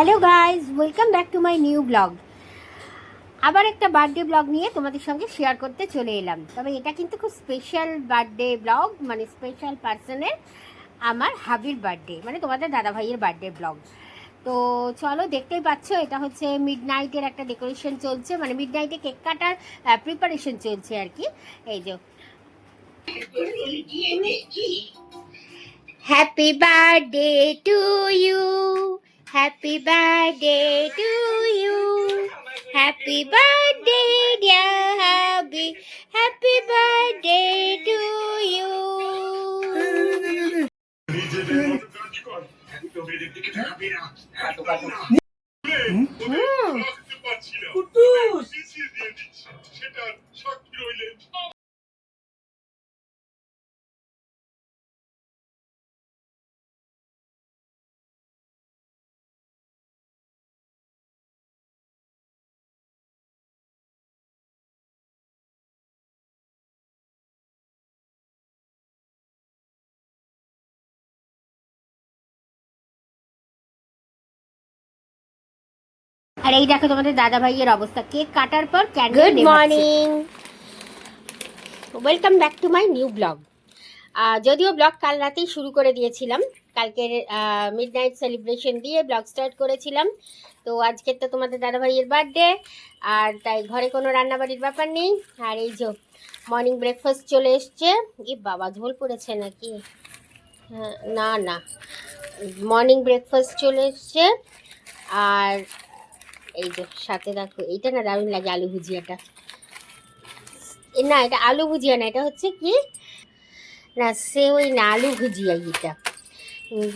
Hello guys, welcome back to my new blog. আবার একটা birthday blog নিয়ে তোমাদের সঙ্গে শেয়ার করতে চলে এলাম। তবে এটা কিন্তু খুব স্পেশাল বার্থডে ব্লগ, মানে স্পেশাল পার্সনের, আমার হাবির বার্থডে, মানে তোমাদের দাদাভাইয়ের বার্থডে ব্লগ। তো চলো, দেখতেই পাচ্ছ এটা হচ্ছে মিড নাইটের একটা ডেকোরেশন চলছে, মানে মিড নাইটে কেক কাটার প্রিপারেশন চলছে আর কি। এই যে happy birthday to you, happy birthday to you, happy birthday dear hubby, happy birthday to you. আর এই দেখো তোমাদের দাদা ভাইয়ের অবস্থা, কেক কাটার পর candle. Good morning, welcome back to my new blog. যদিও ব্লগ কাল রাতেই শুরু করে দিয়েছিলাম, কালকের মিড নাইট সেলিব্রেশন দিয়ে ব্লগ স্টার্ট করেছিলাম। তো আজকের তো তোমাদের দাদা ভাইয়ের বার্থডে, আর তাই ঘরে কোনো রান্নাবাড়ির ব্যাপার নেই। আর এই যে মর্নিং ব্রেকফাস্ট চলে এসছে। এ বাবা, ঝোল পড়েছে নাকি? হ্যাঁ, না না, মর্নিং ব্রেকফাস্ট চলে এসছে। আর এই যে সাথে দেখো, এইটা না দারুণ লাগে, আলু ভুজিয়াটা। না, এটা আলু ভুজিয়া না, এটা হচ্ছে কি না, ওই না, আলু ভুজিয়া, এটা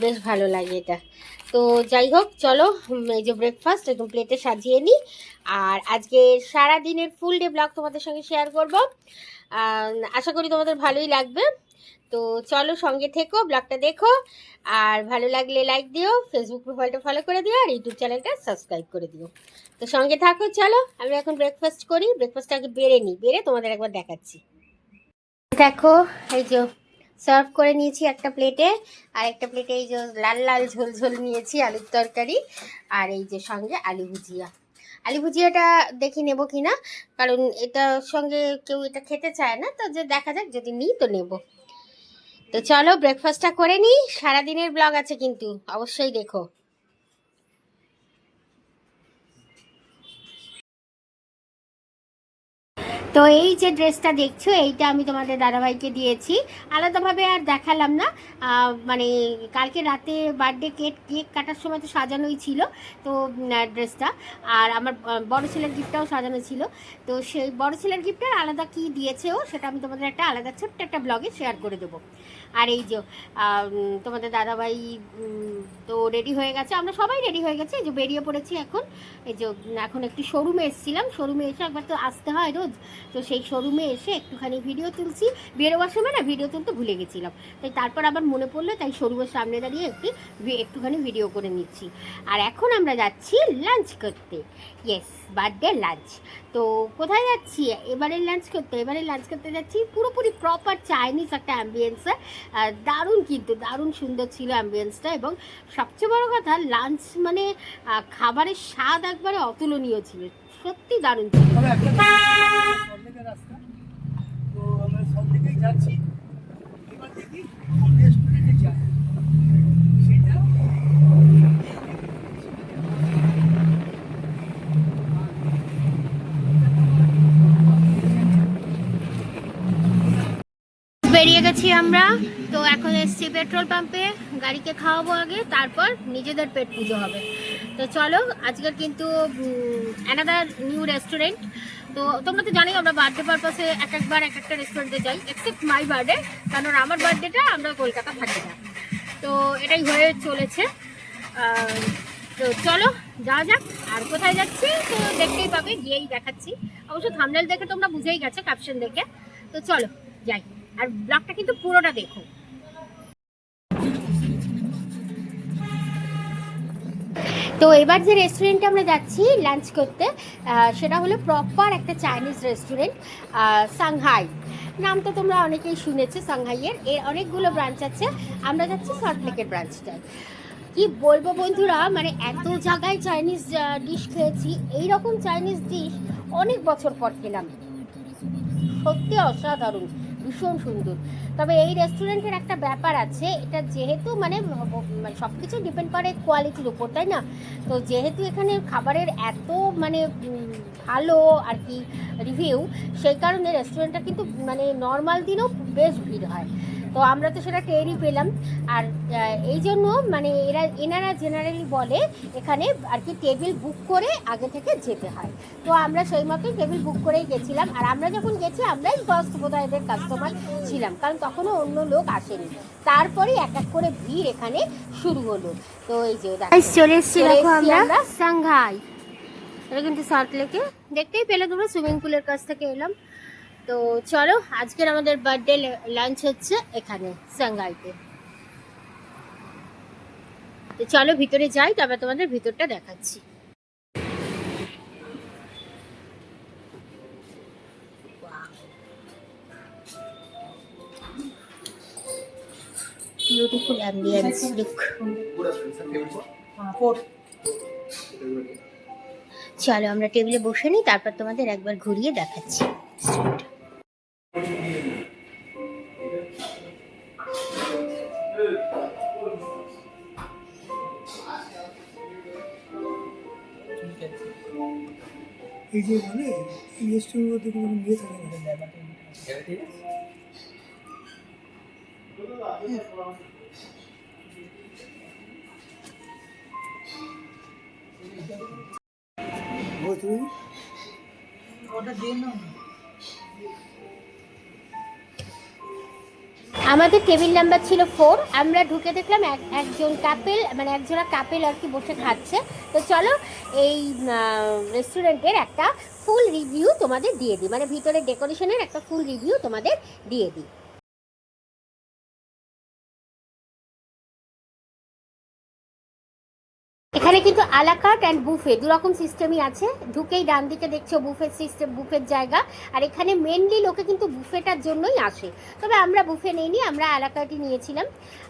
বেশ ভালো লাগে এটা। তো যাই হোক, চলো এই যে ব্রেকফাস্ট একদম প্লেটে সাজিয়ে নিই। আর আজকে সারা দিনের ফুল ডে ব্লগ তোমাদের সঙ্গে শেয়ার করব, আশা করি তোমাদের ভালোই লাগবে। তো চলো, সঙ্গে থেকো, ব্লগটা দেখো, আর ভালো লাগলে লাইক দিও, ফেসবুক প্রোফাইলটা ফলো করে দিও, আর ইউটিউব চ্যানেলটা সাবস্ক্রাইব করে দিও। তো সঙ্গে থাকো, চলো আমি এখন ব্রেকফাস্ট করি। ব্রেকফাস্টটা আগে বেড়ে নিই, বেড়ে তোমাদের একবার দেখাচ্ছি। দেখো, এই যে সার্ভ করে নিয়েছি একটা প্লেটে, আর একটা প্লেটে এই যে লাল লাল ঝোল ঝোল নিয়েছি আলুর তরকারি, আর এই যে সঙ্গে আলু ভুজিয়া। আলু ভুজিয়াটা দেখি নেব কি না, কারণ এটার সঙ্গে কেউ এটা খেতে চায় না, তো যে দেখা যাক, যদি নিই তো নেব। তো চলো ব্রেকফাস্টটা করে নিই, সারাদিনের ব্লগ আছে কিন্তু, অবশ্যই দেখো। তো এই যে ড্রেসটা দেখছো, এইটা আমি তোমাদের দাদাভাইকে দিয়েছি, আলাদাভাবে আর দেখালাম না। মানে কালকে রাতে বার্থডে কেক কাটার সময় তো সাজানোই ছিল, তো ড্রেসটা, আর আমার বড় ছেলের গিফটটাও সাজানো ছিল। তো সেই বড় ছেলের গিফটের আলাদা কি দিয়েছে ও, সেটা আমি তোমাদের একটা আলাদা ছোট্ট একটা ব্লগে শেয়ার করে দেবো। আর এই যে তোমাদের দাদাভাই তো রেডি হয়ে গেছে, আমরা সবাই রেডি হয়ে গেছি, এই যে বেরিয়ে পড়েছি এখন। এই যে এখন একটু শোরুমে এসেছিলাম, শোরুমে এসে একবার তো আসতে হয় রোজ, তো সেই শোরুমে এসে একটুখানি ভিডিও তুলছি। বেরোবার সময় না ভিডিও তুলতে ভুলে গেছিলাম, তাই তারপর আবার মনে পড়লো, তাই শোরুমের সামনে দাঁড়িয়ে একটুখানি ভিডিও করে নিচ্ছি। আর এখন আমরা যাচ্ছি লাঞ্চ করতে, ইয়েস, বার্থডে লাঞ্চ। তো কোথায় যাচ্ছি এবারে লাঞ্চ করতে? এবারে লাঞ্চ করতে যাচ্ছি পুরোপুরি প্রপার চাইনিজ একটা অ্যাম্বিয়েন্সে। দারুণ, কিন্তু দারুণ সুন্দর ছিল অ্যাম্বিয়েন্সটা, এবং সবচেয়ে বড় কথা, লাঞ্চ মানে খাবারের স্বাদ একবারে অতুলনীয় ছিল, সত্যি দারুণ ছিল। তো আমরা সব দিকেই যাচ্ছি, এবার দেখি রেস্টুরেন্টে যাই, সেটা বেরিয়ে গেছি আমরা। তো এখন এসছি পেট্রোল পাম্পে, গাড়িকে খাওয়াবো আগে, তারপর নিজেদের পেট পুজো হবে। তো চলো, আজকের কিন্তু অ্যানাদার নিউ রেস্টুরেন্ট। তো তোমরা তো জানোই আমরা বার্থডে পারপাসে একবার এক একটা রেস্টুরেন্টে যাই, এক্সেপ্ট মাই বার্থডে, কারণ আমার বার্থডেটা আমরা কলকাতা থাকি না, তো এটাই হয়ে চলেছে। তো চলো যাওয়া যাক। আর কোথায় যাচ্ছি তো দেখতেই পাবে, গিয়েই দেখাচ্ছি। অবশ্য থাম্বনেল দেখে তোমরা বুঝেই গেছো, ক্যাপশন দেখে। তো চলো যাই, আর ব্লগটা কিন্তু পুরোটা দেখো। তো এবার যে রেস্টুরেন্টে আমরা যাচ্ছি লাঞ্চ করতে, সেটা হলো প্রপার একটা চাইনিজ রেস্টুরেন্ট, সাংহাই। নাম তো তোমরা অনেকেই শুনেছো সাংহাইয়ের, এর অনেকগুলো ব্রাঞ্চ আছে, আমরা যাচ্ছি সল্টলেকের ব্রাঞ্চটায়। কি বলবো বন্ধুরা, মানে এত জায়গায় চাইনিজ ডিশ খেয়েছি, এইরকম চাইনিজ ডিশ অনেক বছর পর খেলাম। সত্যি অসাধারণ, ভীষণ সুন্দর। তবে এই রেস্টুরেন্টের একটা ব্যাপার আছে, এটা যেহেতু মানে সব কিছু ডিপেন্ড করে কোয়ালিটির উপর, তাই না? তো যেহেতু এখানে খাবারের এত মানে ভালো আর কি রিভিউ, সেই কারণে রেস্টুরেন্টটা কিন্তু মানে নর্মাল দিনেও বেশ ভিড় হয়। তো আমরা তো সেটা টেরই পেলাম। আর এই জন্য মানে এনারা জেনারেলি বলে এখানে আর কি টেবিল বুক করে আগে থেকে যেতে হয়। তো আমরা সেই মতোই টেবিল বুক করেই গেছিলাম। আর আমরা যখন গেছি আমরাই ফার্স্ট বোধহয় এদের কাস্টমার ছিলাম, কারণ তখনও অন্য লোক আসেনি। তারপরে এক এক করে ভিড় এখানে শুরু হলো। তো এই যে চলে এসেছি আমরা সাংঘাই। এটা কিন্তু সল্ট লেকে, দেখতেই পেলে তোমরা, সুইমিং পুলের কাছ থেকে এলাম। তো চলো, আজকের আমাদের বার্থডে লাঞ্চ হচ্ছে এখানে সাংঘাইতে। তো চলো ভিতরে যাই, তবে তোমাদের ভিতরটা দেখাচ্ছি। Beautiful ambience look. চলো আমরা টেবিলে বসে নিই, তারপর তোমাদের একবার ঘুরিয়ে দেখাচ্ছি। এই যে বলে এই রেস্টুরেন্টগুলোতে কোনো ইয়ে থাকে না, ওটা দিয়ে না। আমাদের টেবিল নাম্বার ছিল 4। আমরা ঢুকে দেখলাম একজন কাপেল, মানে একজোড়া কাপেল আর কি বসে খাচ্ছে। তো চলো এই রেস্টুরেন্টের একটা ফুল রিভিউ তোমাদের দিয়ে দিই, মানে ভিতরে ডেকোরেশনের একটা ফুল রিভিউ তোমাদের দিয়ে দিই। এখানে কিন্তু আলাকার্ট অ্যান্ড বুফে দুরকম সিস্টেমই আছে। ঢুকেই ডান দিকে দেখছো বুফের সিস্টেম, বুফের জায়গা। আর এখানে মেনলি লোকে কিন্তু বুফেটার জন্যই আসে, তবে আমরা বুফে নিইনি, আমরা আলাকার্টই নিয়েছিলাম।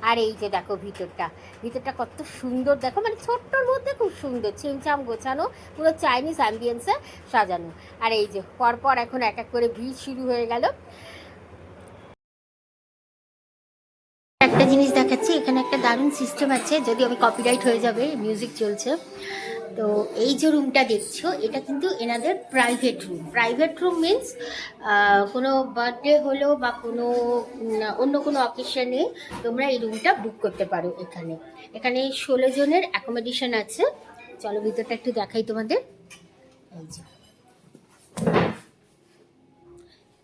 আর এই যে দেখো ভিতরটা, ভিতরটা কত সুন্দর দেখো, মানে ছোট্টর মধ্যে খুব সুন্দর, ছিমছাম গোছানো, পুরো চাইনিজ অ্যাম্বিয়েন্সে সাজানো। আর এই যে পরপর এখন এক এক করে ভিড় শুরু হয়ে গেল। একটা জিনিস দেখাচ্ছি, এখানে একটা দারুণ সিস্টেম আছে, যদি আমি কপিরাইট হয়ে যাবে, মিউজিক চলছে। তো এই যে রুমটা দেখছো, এটা কিন্তু এনাদের private room. Private room means কোনো বার্থডে হলো বা কোনো অন্য কোনো অকেশনে তোমরা এই রুমটা বুক করতে পারো। এখানে এখানে 16 জনের অ্যাকোমোডেশন আছে। চলো ভিতরটা একটু দেখাই তোমাদের। এই যে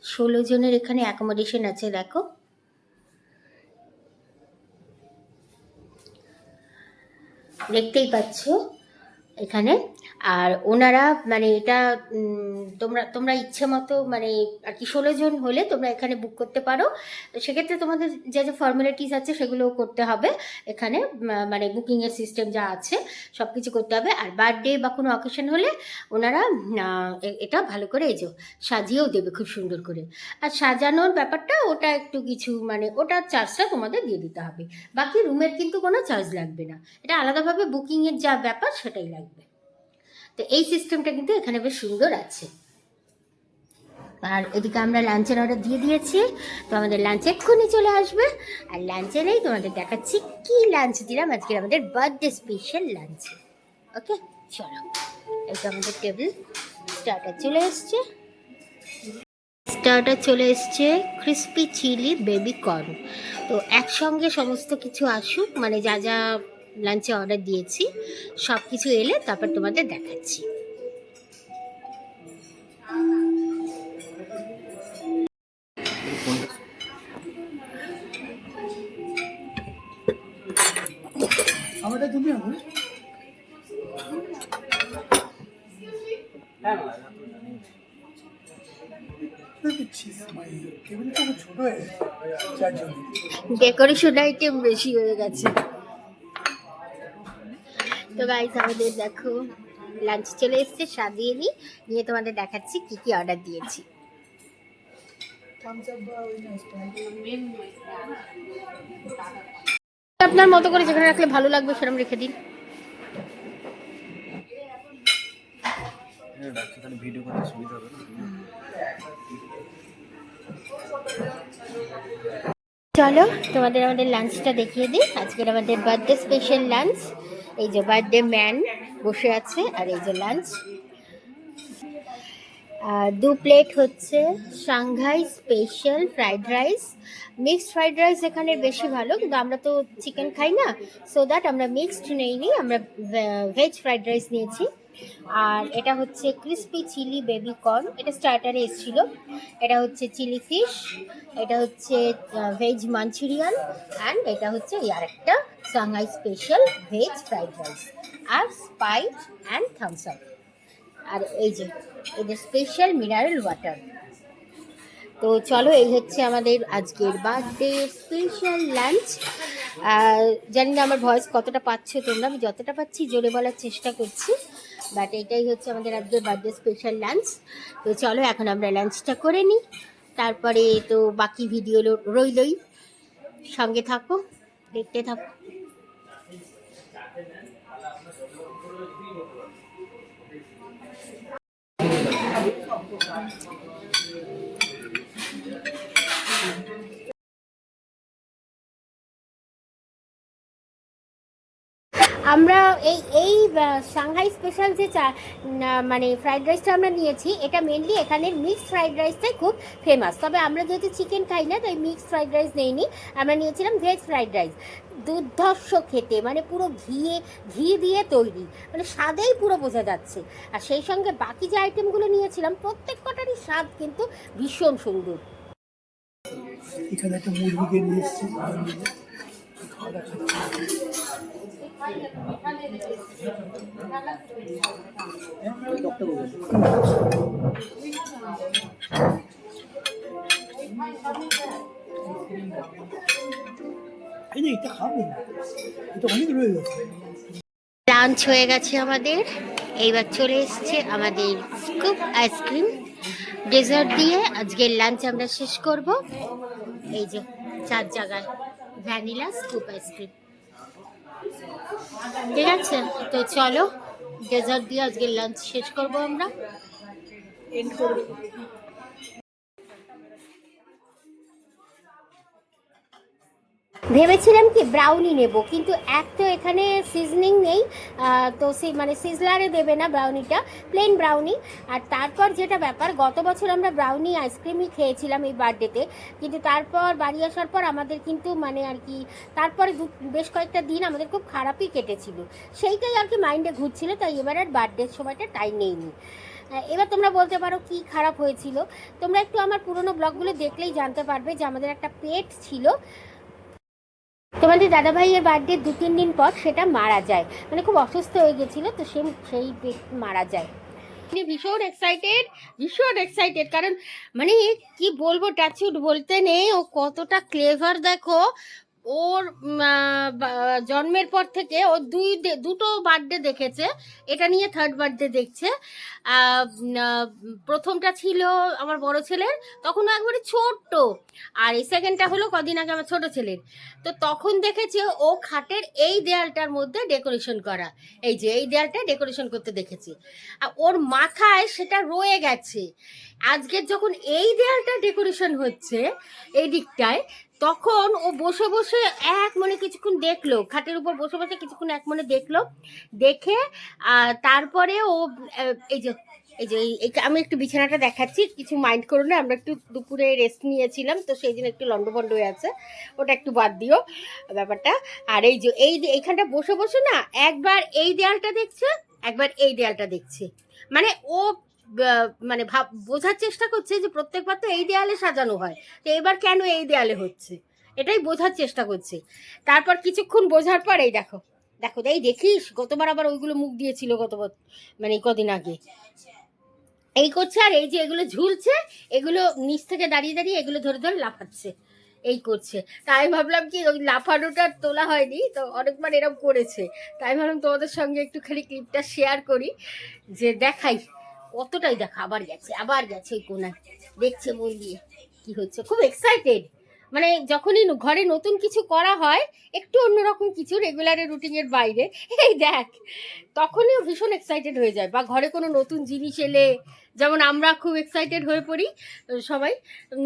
16 জনের এখানে অ্যাকোমোডেশন আছে, দেখো দেখতেই পাচ্ছ এখানে। আর ওনারা মানে এটা তোমরা তোমরা ইচ্ছে মতো মানে আর কি 16 জন হলে তোমরা এখানে বুক করতে পারো। সেক্ষেত্রে তোমাদের যা যা ফর্মালিটিস আছে সেগুলোও করতে হবে এখানে, মানে বুকিংয়ের সিস্টেম যা আছে সব কিছু করতে হবে। আর বার্থডে বা কোনো অকেশন হলে ওনারা এটা ভালো করে এই যে সাজিয়েও দেবে খুব সুন্দর করে। আর সাজানোর ব্যাপারটা ওটা একটু কিছু মানে ওটার চার্জটা তোমাদের দিয়ে দিতে হবে, বাকি রুমের কিন্তু কোনো চার্জ লাগবে না, এটা আলাদাভাবে বুকিংয়ের যা ব্যাপার সেটাই লাগবে। তো এই সিস্টেমটা কিন্তু এখানে বেশ সুন্দর আছে। আর এদিকে আমরা লাঞ্চের অর্ডার দিয়ে দিয়েছি, তো আমাদের লাঞ্চ এক্ষুনি চলে আসবে। আর লাঞ্চে নেই তোমাদের দেখাচ্ছি কি লাঞ্চ দিলাম আজকের আমাদের বার্থডে স্পেশাল লাঞ্চে। ওকে চলো, এটা আমাদের টেবিল স্টার্টার চলে এসছে। স্টার্টার চলে এসছে ক্রিস্পি চিলি বেবি কর্ন। তো একসঙ্গে সমস্ত কিছু আসুক, মানে যা যা লাঞ্চে অর্ডার দিয়েছি সব কিছু এলে তারপর তোমাদের দেখাচ্ছি। আমাদের তুমি হবে ছোট হয়ে ডেকোরেশন আইটেম বেশি হয়ে গেছে। তো গাইস আমাদের দেখো লাঞ্চ চলে এসছে, সাজিয়ে নিয়ে তোমাদের দেখাচ্ছি কি কি অর্ডার দিয়েছি। আপনার মতো করে যেখানে রাখলে ভালো লাগবে সেরকম রেখে দিন। ভিডিও করতে সুবিধা হবে। চলো তোমাদের আমাদের লাঞ্চটা দেখিয়ে দিই। আজকের আমাদের বার্থডে স্পেশাল লাঞ্চ। এই যে বার্থডে ম্যান বসে আছে, আর এই যে লাঞ্চ। 2 প্লেট হচ্ছে Shanghai special fried rice. Mixed fried rice এখানে বেশি ভালো, কিন্তু আমরা তো চিকেন খাই না, সো দ্যাট আমরা মিক্সড নেইনি, আমরা ভেজ ফ্রাইড রাইস নিয়েছি। আর এটা হচ্ছে ক্রিস্পি চিলি বেবি কর্ন, এটা স্টার্টারে এসেছিল। এটা হচ্ছে চিলি ফিশ, এটা হচ্ছে ভেজ মাঞ্চুরিয়ান, অ্যান্ড এটা হচ্ছে আর একটা Shanghai special veg fried rice, আর স্পাইট অ্যান্ড থামস আপ। আর এই যে এদের স্পেশাল মিনারেল ওয়াটার। তো চলো, এই হচ্ছে আমাদের আজকের বার্থডে স্পেশাল লাঞ্চ। জানি না আমার ভয়েস কতটা পাচ্ছ তোমরা, আমি যতটা পাচ্ছি জোরে বলার চেষ্টা করছি, বাট এটাই হচ্ছে আমাদের আজকের বার্থডে স্পেশাল লাঞ্চ। তো চলো এখন আমরা লাঞ্চটা করে নিই, তারপরে তো বাকি ভিডিও রইলই, সঙ্গে থাকো, দেখতে থাকো। আমরা এই এই সাংহাই স্পেশাল যে মানে ফ্রাইড রাইসটা আমরা নিয়েছি, এটা মেনলি এখানের মিক্সড ফ্রাইড রাইসটাই খুব ফেমাস। তবে আমরা যেহেতু চিকেন খাই না, তাই মিক্সড ফ্রাইড রাইস নেইনি, আমরা নিয়েছিলাম ভেজ ফ্রাইড রাইস। দুর্ধর্ষ খেতে, মানে পুরো ঘি দিয়ে তৈরি, মানে স্বাদেই পুরো বোঝা যাচ্ছে। আর সেই সঙ্গে বাকি যে আইটেমগুলো নিয়েছিলাম প্রত্যেক কটারই স্বাদ কিন্তু ভীষণ সুন্দর। এখানে একটা মুরগিকে নিয়ে এসেছি, এটা খাবো, এটা অনেক রয়ে গেছে। লাঞ্চ হয়ে গেছে আমাদের, এইবার চলে এসছে আমাদের স্কুপ আইসক্রিম ডেজার্ট দিয়ে। আজকের লাঞ্চ আমরা শেষ করব। এই যে 4 জায়গায় ভ্যানিলা স্কুপ আইসক্রিম, ঠিক আছে? তো চলো ডেজার্ট দিয়ে আজকের লাঞ্চ শেষ করব আমরা। ভেবেছিলাম কি ব্রাউনি নেব, কিন্তু এক তো এখানে সিজনিং নেই, তো মানে সিজলারে দেবে না ব্রাউনিটা, প্লেন ব্রাউনি। আর তারপর যেটা ব্যাপার, গত বছর আমরা ব্রাউনি আইসক্রিমই খেয়েছিলাম এই বার্থডেতে, কিন্তু তারপর বাড়ি আসার পর আমাদের কিন্তু মানে আর কি তারপরে বেশ কয়েকটা দিন আমাদের খুব খারাপই কেটেছিল, সেইটাই আর কি মাইন্ডে ঘুরছিল, তাই এবার আর বার্থডের সময়টা টাইম নেইনি। এবার তোমরা বলতে পারো কি খারাপ হয়েছিল, তোমরা একটু আমার পুরনো ব্লগগুলো দেখলেই জানতে পারবে যে আমাদের একটা পেট ছিল, তোমাদের দাদাভাইয়ের বার্থডে 2-3 দিন পর সেটা মারা যায়, মানে খুব অসুস্থ হয়ে গেছিলো, তো সেই মারা যায়। ভীষণ এক্সাইটেড, কারণ মানে কি বলবো, টাচউড বলতে নেই, ও কতটা ক্লেভার দেখো। ওর জন্মের পর থেকে ও দুটো বার্থডে দেখেছে, এটা নিয়ে 3rd বার্থডে দেখছে। প্রথমটা ছিল আমার বড় ছেলের, তখন একবারে ছোট্ট, আর এই সেকেন্ডটা হলো কদিন আগে আমার ছোট ছেলের। তো তখন দেখেছে ও খাটের এই দেয়ালটার মধ্যে ডেকোরেশন করা, এই যে এই দেয়ালটা ডেকোরেশন করতে দেখেছি, আর ওর মাথায় সেটা রয়ে গেছে। আজকের যখন এই দেয়ালটা ডেকোরেশন হচ্ছে এই দিকটায়, তখন ও বসে বসে এক মনে কিছুক্ষণ দেখলো, খাটের উপর বসে বসে কিছুক্ষণ এক মনে দেখলো, দেখে তারপরে ও এই যে আমি একটু বিছানাটা দেখাচ্ছি, কিছু মাইন্ড করো না, আমরা একটু দুপুরে রেস্ট নিয়েছিলাম, তো সেই জন্য একটু লন্ডভন্ড হয়ে আছে, ওটা একটু বাদ দিও ব্যাপারটা। আর এই যে এইখানটা বসে বসে না একবার এই দেয়ালটা দেখছে, একবার এই দেয়ালটা দেখছে, মানে ও মানে বোঝার চেষ্টা করছে যে প্রত্যেকবার তো এই দেয়ালে সাজানো হয়, তো এবার কেন এই দেয়ালে হচ্ছে, এটাই বোঝার চেষ্টা করছে। তারপর কিছুক্ষণ বোঝার পর এই দেখো দেখো এই দেখিস, গতবার আবার ওইগুলো মুখ দিয়েছিল গতবার, মানে কদিন আগে এই করছে। আর এই যে এগুলো ঝুলছে, এগুলো নিচ থেকে দাঁড়িয়ে দাঁড়িয়ে এগুলো ধরে ধরে লাফাচ্ছে, এই করছে। তাই ভাবলাম কি ওই লাফানোটা তোলা হয়নি, তো অনেকবার এরকম করেছে, তাই ভাবলাম তোমাদের সঙ্গে একটুখানি ক্লিপটা শেয়ার করি, যে দেখাই কতটাই। দেখা আবার গেছে ওই কোনায়, দেখছে মন দিয়ে কি হচ্ছে, খুব এক্সাইটেড, মানে যখনই ঘরে নতুন কিছু করা হয়, একটু অন্যরকম কিছু রেগুলারের রুটিনের বাইরে, এই দেখ, তখনই ও ভীষণ এক্সাইটেড হয়ে যায়। বা ঘরে কোনো নতুন জিনিস এলে, যেমন আমরা খুব এক্সাইটেড হয়ে পড়ি সবাই,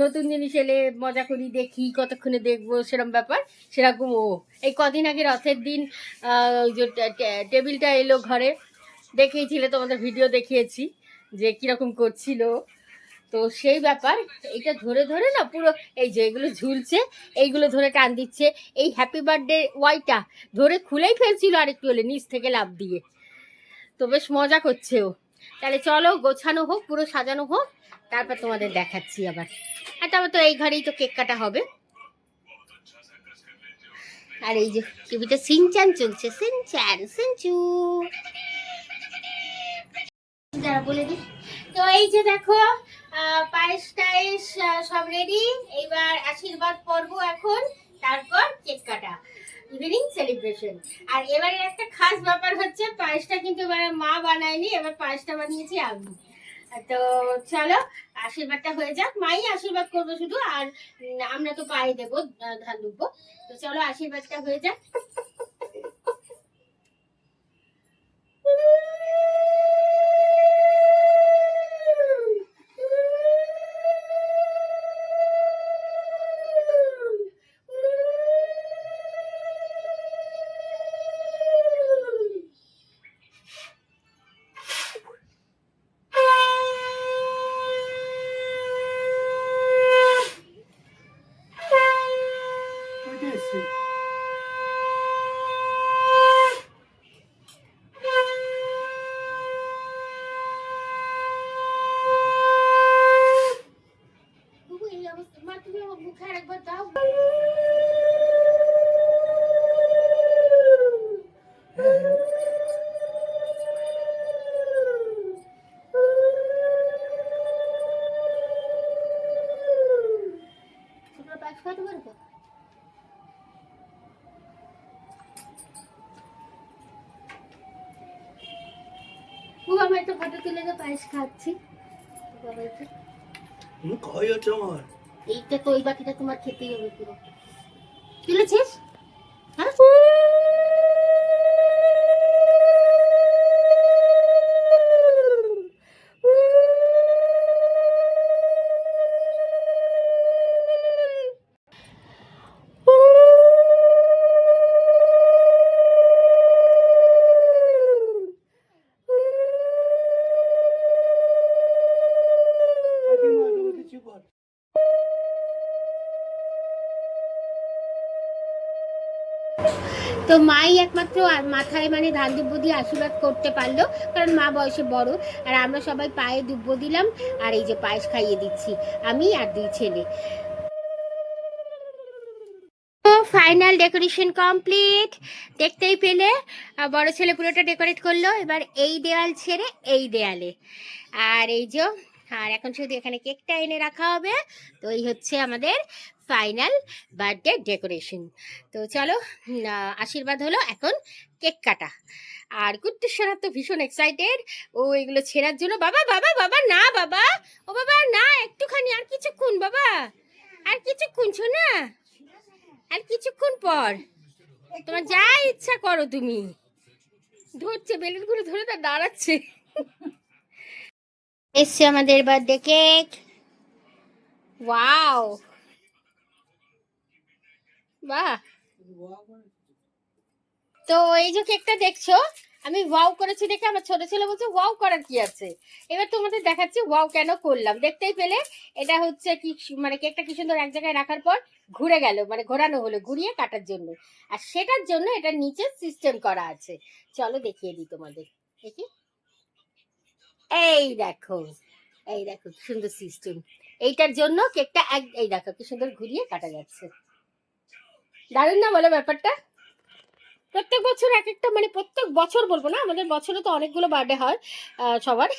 নতুন জিনিস এলে মজা করি, দেখি কতক্ষণে দেখবো, সেরকম ব্যাপার। সেরকম ও এই কদিন আগে রথের দিন ওই যে টেবিলটা এলো ঘরে, দেখিয়েছিলে, তোমাদের ভিডিও দেখিয়েছি যে কীরকম করছিল। তো সেই ব্যাপার, এইটা ধরে ধরে না পুরো, এই যে এগুলো ঝুলছে, এইগুলো ধরে টান দিচ্ছে। এই হ্যাপি বার্থডে ওয়াইটা ধরে খুলেই ফেলছিল আরেকটু হলে, নিচ থেকে লাফ দিয়ে। তো বেশ মজা করছে ও। তাহলে চলো গোছানো হোক, পুরো সাজানো হোক, তারপর তোমাদের দেখাচ্ছি আবার। আর তারপর তো এই ঘরেই তো কেক কাটা হবে। আর এই যে টিভিতে সিনচান চলছে, সিনচান সিনচু, যারা বলে দিই। তো এই যে দেখো পায়েস টায়েস সব রেডি, এইবার আশীর্বাদ পর্ব এখন, তারপর কেক কাটা, ইভিনিং সেলিব্রেশন। আর এবারে একটা খাস ব্যাপার হচ্ছে, পায়েসটা কিন্তু এবারে মা বানায়নি, এবার পায়েসটা বানিয়েছি আমি। তো চলো আশীর্বাদটা হয়ে যাক, মাই আশীর্বাদ করবো শুধু, আর আমরা তো পায়ে দেবো, ধান ডুববো। তো চলো আশীর্বাদটা হয়ে যাক। ওইটা এসছে। এই অবস্থা, মা তুমি আমার মুখে আরেকবার দাও। তোমরা পায়েস খাওয়াতে পারবো? বাবা একটা ফটো তুলে যে পায়েস খাচ্ছি। বাবা খাওয়াই হচ্ছে আমার। এইটা তো, ওই বাটিটা তোমার খেতেই হবে পুরো। তুলেছিস? হ্যাঁ। তো মাই একমাত্র মাথায় মানে ধান দুব্ব দিয়ে আশীর্বাদ করতে পারলো, কারণ মা বয়সে বড়। আর আমরা সবাই পায়ে দুব্ব দিলাম, আর এই যে পায়েস খাইয়ে দিচ্ছি আমি আর দুই ছেলে। ফাইনাল ডেকোরেশন কমপ্লিট, দেখতেই পেলে বড় ছেলে পুরোটা ডেকোরেট করলো। এবার এই দেওয়াল ছেড়ে এই দেয়ালে, আর এই যে, আর এখন শুধু এখানে কেকটা এনে রাখা হবে। তো এই হচ্ছে আমাদের ফাইনাল বার্থডে ডেকোরেশন। তো চলো আশীর্বাদ হলো, এখন কেক কাটা। আর কুট্টেশ্বরা তো ভীষণ এক্সাইটেড ও এগুলো ছেঁড়ার জন্য। বাবা বাবা বাবা না, বাবা ও বাবা না, একটুখানি, আর কিছুক্ষণ বাবা, আর কিছুক্ষণ শোনা, আর কিছুক্ষণ পর তোমার যা ইচ্ছা করো তুমি। ধরছে বেলুনগুলো ধরে, তা দাঁড়াচ্ছে। এসছে আমাদের বার্থডে কেক। ওয়াও, বাহ। তো এই যে কেকটা দেখছো, আমি ওয়াও করেছি দেখে আমার ছোট ছেলে বলছে ওয়াও করার কি আছে। এবার তোমাদের দেখাচ্ছি ওয়াও কেন করলাম। দেখতেই পেলে এটা হচ্ছে কি, মানে কেকটা কি সুন্দর এক জায়গায় রাখার পর ঘুরে গেল, মানে ঘোরানো হলো, ঘুরিয়ে কাটার জন্য। আর সেটার জন্য এটা নিচে সিস্টেম করা আছে। চলো দেখিয়ে দিই তোমাদের, দেখি। এই দেখো, এই দেখো কি সুন্দর সিস্টেম। এইটার জন্য কেকটা এই দেখো কি সুন্দর ঘুরিয়ে কাটা যাচ্ছে। দারুণ না বলো ব্যাপারটা? প্রত্যেক বছর এক একটা, মানে প্রত্যেক বছর বলবো না, আমাদের বছরে তো অনেকগুলো বার্থডে হয় সবার।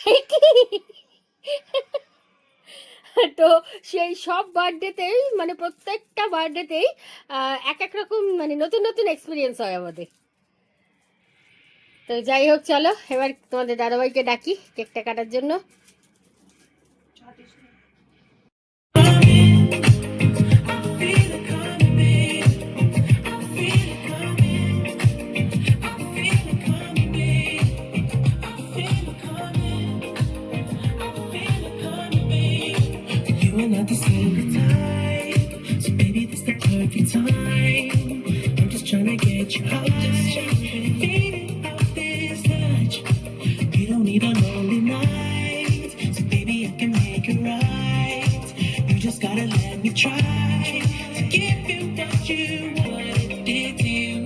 তো সেই সব বার্থডেতেই, মানে প্রত্যেকটা বার্থডেতেই এক এক রকম, মানে নতুন নতুন এক্সপিরিয়েন্স হয় আমাদের। তো যাই হোক, চলো এবার তোমাদের দাদাভাইকে ডাকি কেকটা কাটার জন্য। the same time. So baby, this the perfect time. I'm just trying to get you out, just trying to fade it out this touch. You don't need a lonely night, so baby I can make it right. You just gotta let me try to give you what you want. It did to you.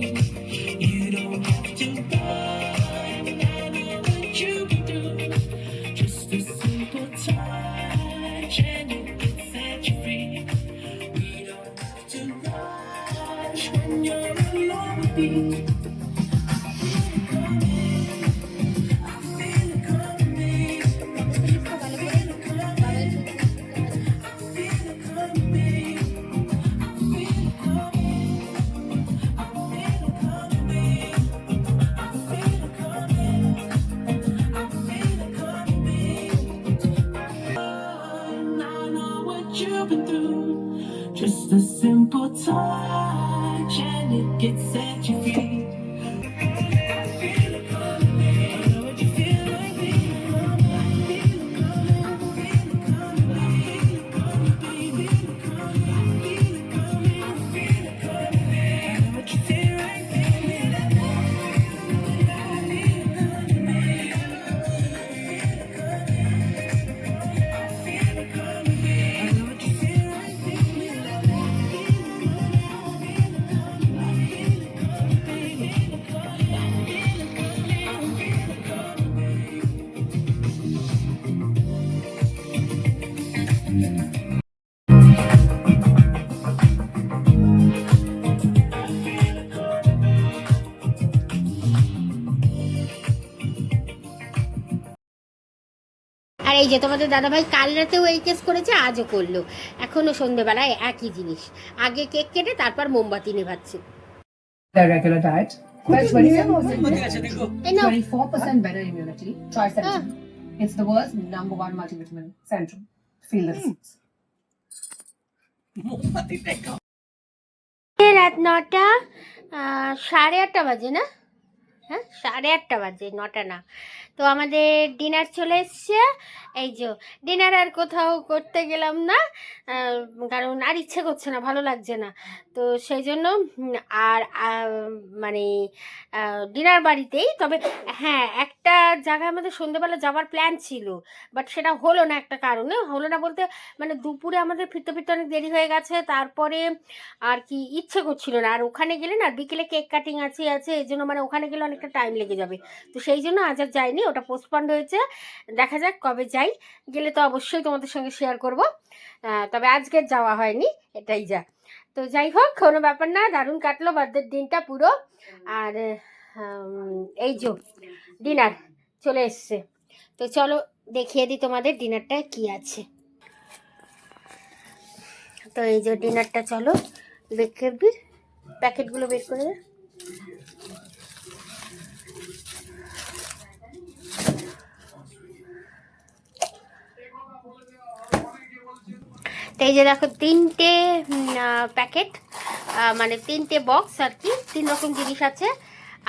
You don't have to run. I know what you can do. Just a simple touch and it can set you free. We don't have to rush when you're alone with me. I know what you've been through. Just a simple touch and it gets set you free. I feel it coming. I know what you feel like me. I feel it coming. I feel it coming. I feel it coming, baby. I feel it coming. I feel it coming. I know what you feel right, baby. I feel it coming, baby. আর এই যে তোমাদের দাদাভাই কাল রাতেও এই case করেছে, আজও করলো। এখনো সন্ধেবেলায় একই জিনিস, আগে কেক কেটে তারপর মোমবাতি নেভাচ্ছে। Their regular diet. Well, 27%, এই নাও। 24% better immunity. Try 17. It's the world's #1 multivitamin. Centrum. Feel the difference. রাত 9টা, 8:30 বাজে না? হ্যাঁ 8:30 বাজে, 9টা না। তো আমাদের ডিনার চলে এসছে। এই যে ডিনার আর কোথাও করতে গেলাম না, কারণ আর ইচ্ছে করছে না, ভালো লাগছে না। তো সেই জন্য আর মানে ডিনার বাড়িতেই। তবে হ্যাঁ, একটা জায়গায় আমাদের সন্ধ্যেবেলা যাওয়ার প্ল্যান ছিল, বাট সেটা হলো না। একটা কারণে হলো না বলতে, মানে দুপুরে আমাদের ফিরতে ফিরতে অনেক দেরি হয়ে গেছে, তারপরে আর কি ইচ্ছে করছিল না। আর ওখানে গেলে না বিকেলে কেক কাটিং আছে এই জন্য মানে ওখানে গেলে অনেকটা টাইম লেগে যাবে। তো সেই জন্য আজ আর যাইনি, ওটা পোস্টপন্ড হয়েছে। দেখা যাক কবে যাই, গেলে তো অবশ্যই তোমাদের সঙ্গে শেয়ার করব। তবে আজকে যাওয়া হয়নি, এটাই যা। তো যাই হোক, কোনো ব্যাপার না, দারুণ কাটলো বার্থডের দিনটা পুরো। আর এই যে ডিনার চলে এসছে। তো চলো দেখিয়ে দিই তোমাদের ডিনারটা কি আছে। তো এই যে ডিনারটা, চলো বেকের প্যাকেটগুলো বের করে দে। তো এই যে দেখো 3টে প্যাকেট, মানে 3টে বক্স আর কি, 3 রকম জিনিস আছে।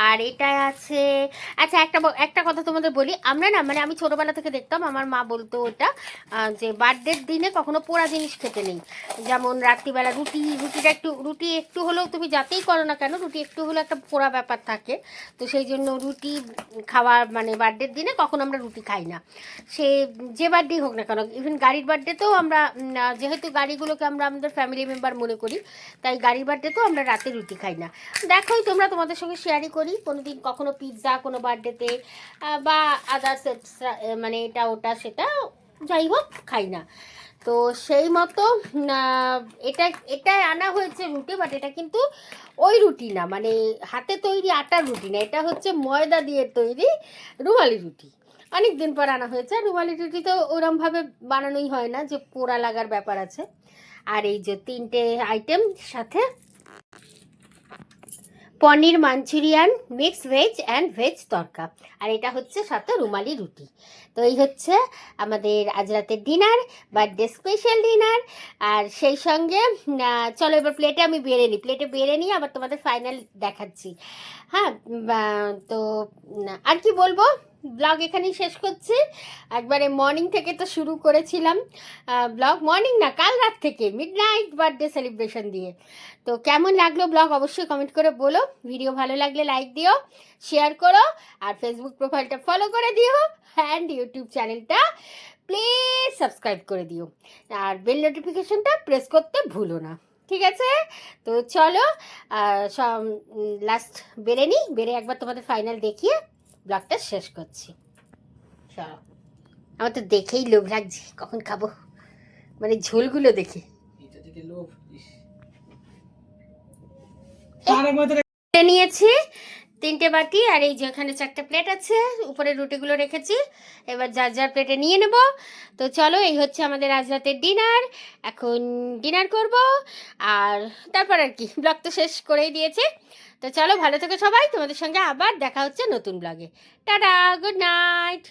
আর এটা আছে। আচ্ছা, একটা কথা তোমাদের বলি, আমরা না মানে আমি ছোটোবেলা থেকে দেখতাম, আমার মা বলতো ওটা যে বার্থডের দিনে কখনো পোড়া জিনিস খেতে নেই। যেমন রাত্রিবেলা রুটি একটু হলেও তুমি যাতেই করো না কেন, রুটি একটু হলেও একটা পোড়া ব্যাপার থাকে। তো সেই জন্য রুটি খাওয়া মানে বার্থডের দিনে কখনো আমরা রুটি খাই না, সে যে বার্থডে হোক না কেন। ইভেন গাড়ির বার্থডেতেও আমরা, যেহেতু গাড়িগুলোকে আমরা আমাদের ফ্যামিলি মেম্বার মনে করি, তাই গাড়ির বার্থডেতেও আমরা রাতে রুটি খাই না। দেখোই তোমরা, তোমাদের সঙ্গে শেয়ারই করি, কোনো দিন কখনো পিৎজা কোনো বার্থডেতে বা আদার্স, মানে এটা ওটা সেটা যাই হোক খাই না। তো সেই মতো এটা আনা হয়েছে রুটি, বাট এটা কিন্তু ওই রুটি না, মানে হাতে তৈরি আটার রুটি না, এটা হচ্ছে ময়দা দিয়ে তৈরি রুমালি রুটি। অনেক দিন পর আনা হয়েছে। রুমালি রুটি তো ওরমভাবে বানানোই হয় না, যে পোড়া লাগার ব্যাপার আছে। আর এই যে 3টে আইটেম, সাথে paneer Manchurian, mix veg and veg tadka, আর এটা হচ্ছে সাথে রুমালি রুটি। তো এই হচ্ছে আমাদের আজ রাতের ডিনার, বার্থডে স্পেশাল ডিনার। আর সেই সঙ্গে চলো এবার প্লেটে বেড়ে নিই, আবার তোমাদের ফাইনাল দেখাচ্ছি। হ্যাঁ, তো আর কি বলবো, ব্লগ এখানেই শেষ করছি। একবারে মর্নিং থেকে তো শুরু করেছিলাম ব্লগ, মর্নিং না কাল রাত থেকে মিডনাইট বার্থডে সেলিব্রেশন দিয়ে। তো কেমন লাগলো ব্লগ অবশ্যই কমেন্ট করে বলো। ভিডিও ভালো লাগলে লাইক দিও, শেয়ার করো, আর ফেসবুক প্রোফাইলটা ফলো করে দিও, অ্যান্ড ইউটিউব চ্যানেলটা প্লিজ সাবস্ক্রাইব করে দিও, আর বেল নোটিফিকেশনটা প্রেস করতে ভুলো না, ঠিক আছে? তো চলো লাস্ট বেড়ে নিই, বেড়ে একবার তোমাদের ফাইনাল দেখিয়ে ব্লগটা শেষ করছি। চলো, আমার তো দেখেই লোভ লাগছে, কখন খাবো, মানে ঝোলগুলো দেখে। এটা থেকে লোভ নিয়েছি 3টে বাটি, আর এই যে এখানে 4টে প্লেট আছে, উপরে রুটিগুলো রেখেছি, এবার যার যার প্লেটে নিয়ে নেব। তো চলো, এই হচ্ছে আমাদের আজ রাতের ডিনার। এখন ডিনার করব, আর তারপর আর কি, ব্লগ তো শেষ করেই দিয়েছি। তো চলো, ভালো থেকো সবাই, তোমাদের সঙ্গে আবার দেখা হচ্ছে নতুন ব্লগে। Tata, good night.